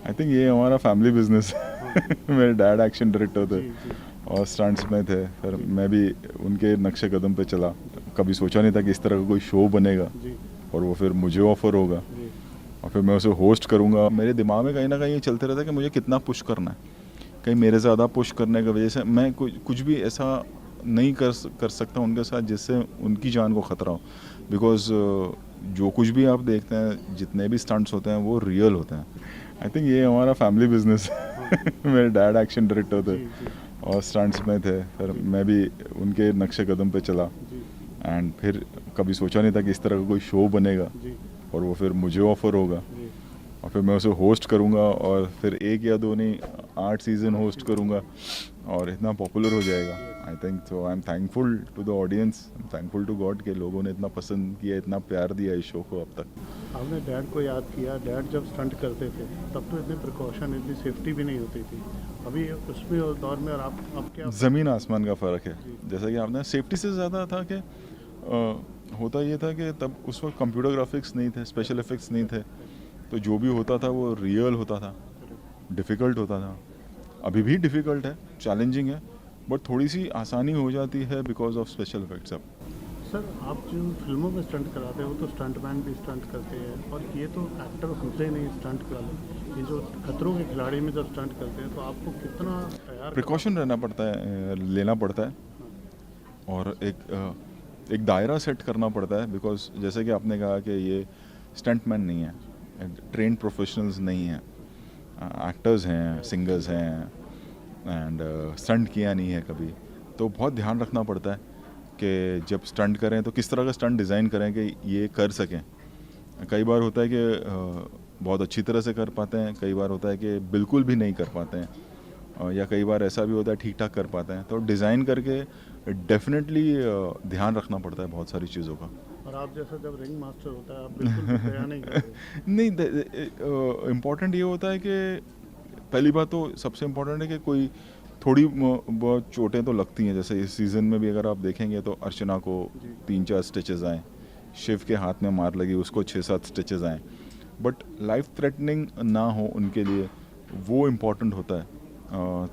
I think ये हमारा family business है। मेरे डैड एक्शन डायरेक्टर थे और स्टंट्स में थे, फिर मैं भी उनके नक्शे कदम पे चला। कभी सोचा नहीं था कि इस तरह का कोई शो बनेगा और वो फिर मुझे ऑफर होगा और फिर मैं उसे होस्ट करूँगा। मेरे दिमाग में कहीं ना कहीं ये चलते रहता है कि मुझे कितना पुश करना है, कहीं मेरे ज़्यादा पुश करने की वजह से मैं कुछ भी ऐसा नहीं कर सकता उनके साथ जिससे उनकी जान को ख़तरा हो। बिकॉज जो कुछ भी आप देखते हैं, जितने भी स्टंट्स होते हैं वो रियल होते हैं। आई थिंक ये हमारा फैमिली बिजनेस है। मेरे डैड एक्शन डायरेक्टर थे और स्टंट्स में थे, फिर मैं भी उनके नक्शे कदम पे चला एंड फिर कभी सोचा नहीं था कि इस तरह का कोई शो बनेगा और वो फिर मुझे ऑफर होगा और फिर मैं उसे होस्ट करूँगा और फिर एक या दो नहीं 8 सीज़न होस्ट करूँगा और इतना पॉपुलर हो जाएगा। I think so. I am thankful to the audience, I am thankful to God के लोगों ने इतना पसंद किया, इतना प्यार दिया इस शो को अब तक। आपने डैड को याद किया, डैड जब स्टंट करते थे तब तो इतने प्रिकॉशन, इतनी सेफ्टी भी नहीं होती थी। अभी उसमें और दौर में और आप क्या ज़मीन आसमान का फ़र्क है। जैसा कि आपने सेफ्टी से ज़्यादा था कि होता ये था कि तब उस वक्त कंप्यूटर ग्राफिक्स नहीं थे, स्पेशल इफ़ेक्ट्स नहीं थे, तो जो भी होता था वो रियल होता था, डिफ़िकल्ट होता था। अभी भी डिफ़िकल्ट है, चैलेंजिंग है, बट थोड़ी सी आसानी हो जाती है बिकॉज ऑफ स्पेशल इफ़ेक्ट्स। अब सर, आप जिन फिल्मों में स्टंट कराते हैं वो तो स्टंटमैन भी स्टंट करते हैं और ये तो एक्टर होते ही नहीं स्टंट वाले। ये जो खतरों के खिलाड़ी में जब स्टंट करते हैं तो आपको कितना तैयार प्रिकॉशन रहना पड़ता है, लेना पड़ता है और एक दायरा सेट करना पड़ता है। बिकॉज जैसे कि आपने कहा कि ये स्टंटमैन नहीं है, ट्रेंड प्रोफेशनल्स नहीं हैं, एक्टर्स हैं, सिंगर्स हैं एंड स्टंट किया नहीं है कभी, तो बहुत ध्यान रखना पड़ता है कि जब स्टंट करें तो किस तरह का स्टंट डिज़ाइन करें कि ये कर सकें। कई बार होता है कि बहुत अच्छी तरह से कर पाते हैं, कई बार होता है कि बिल्कुल भी नहीं कर पाते हैं, या कई बार ऐसा भी होता है ठीक ठाक कर पाते हैं। तो डिज़ाइन करके डेफिनेटली ध्यान रखना पड़ता है बहुत सारी चीज़ों का। और आप जैसा जब रिंग मास्टर होता है आप बिल्कुल भी तैयार नहीं करते। नहीं, इम्पोर्टेंट ये होता है कि पहली बात तो सबसे इम्पोर्टेंट है कि कोई थोड़ी बहुत चोटें तो लगती हैं। जैसे इस सीज़न में भी अगर आप देखेंगे तो अर्चना को 3-4 स्टिचेज़ आए, शिव के हाथ में मार लगी उसको 6-7 स्टिचेज़ आए, बट लाइफ थ्रेटनिंग ना हो उनके लिए, वो इम्पोर्टेंट होता है।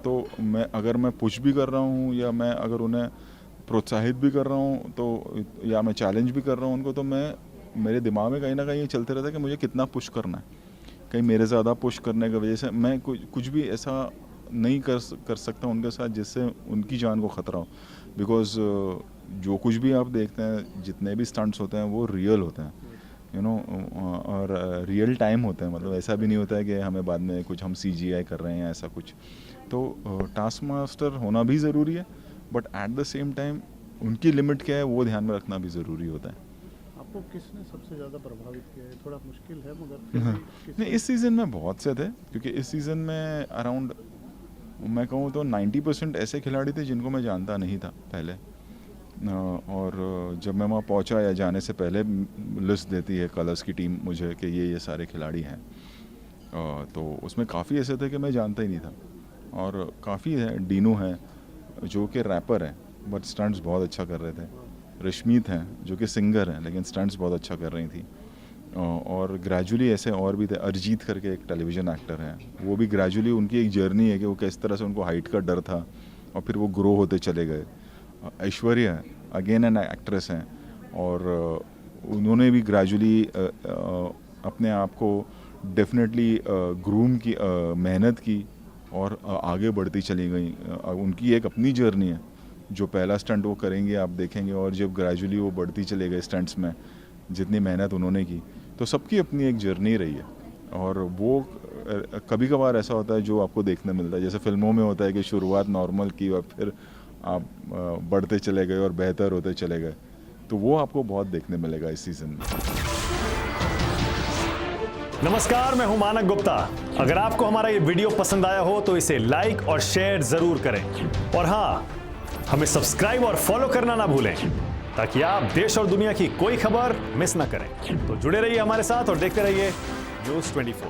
तो अगर मैं पुश भी कर रहा हूँ या मैं अगर उन्हें प्रोत्साहित भी कर रहा हूँ तो, या मैं चैलेंज भी कर रहा हूँ उनको, तो मेरे दिमाग में कहीं ना कहीं ये चलते रहता है कि मुझे कितना पुश करना है, कहीं मेरे ज़्यादा पुश करने की वजह से मैं कुछ भी ऐसा नहीं कर सकता उनके साथ जिससे उनकी जान को ख़तरा हो। बिकॉज जो कुछ भी आप देखते हैं, जितने भी स्टंट्स होते हैं वो रियल होते हैं, यू नो, और रियल टाइम होते हैं। मतलब ऐसा भी नहीं होता है कि हमें बाद में कुछ हम CGI कर रहे हैं ऐसा कुछ। तो टास्क मास्टर होना भी ज़रूरी है, but at the same time उनकी लिमिट क्या है वो ध्यान में रखना भी ज़रूरी होता है। आपको किसने सबसे ज़्यादा प्रभावित किया है? थोड़ा मुश्किल है मगर फिर भी नहीं, इस सीज़न में बहुत से थे, क्योंकि इस सीज़न में अराउंड मैं कहूँ तो 90% ऐसे खिलाड़ी थे जिनको मैं जानता नहीं था पहले, और जब मैं वहाँ पहुँचा या जाने से पहले लिस्ट देती है कलर्स की टीम मुझे कि ये सारे खिलाड़ी हैं, तो उसमें काफ़ी ऐसे थे कि मैं जानता ही नहीं था, और काफ़ी है। डीनू है जो कि रैपर है बट स्टंट्स बहुत अच्छा कर रहे थे, रश्मीत हैं जो कि सिंगर हैं लेकिन स्टंट्स बहुत अच्छा कर रही थी, और ग्रेजुअली ऐसे और भी थे। अरिजीत करके एक टेलीविज़न एक्टर हैं, वो भी ग्रेजुअली उनकी एक जर्नी है कि वो किस तरह से उनको हाइट का डर था और फिर वो ग्रो होते चले गए। ऐश्वर्या अगेन एन एक्ट्रेस हैं और उन्होंने भी ग्रेजुअली अपने आप को डेफिनेटली ग्रूम की, मेहनत की और आगे बढ़ती चली गई। उनकी एक अपनी जर्नी है, जो पहला स्टंट वो करेंगे आप देखेंगे, और जब ग्रेजुअली वो बढ़ती चले गए स्टंट्स में, जितनी मेहनत उन्होंने की, तो सबकी अपनी एक जर्नी रही है। और वो कभी कभार ऐसा होता है जो आपको देखने मिलता है, जैसे फिल्मों में होता है कि शुरुआत नॉर्मल की और फिर आप बढ़ते चले गए और बेहतर होते चले गए, तो वो आपको बहुत देखने मिलेगा इस सीज़न में। नमस्कार, मैं हूं मानक गुप्ता। अगर आपको हमारा ये वीडियो पसंद आया हो तो इसे लाइक और शेयर जरूर करें, और हाँ, हमें सब्सक्राइब और फॉलो करना ना भूलें ताकि आप देश और दुनिया की कोई खबर मिस ना करें। तो जुड़े रहिए हमारे साथ और देखते रहिए News 24।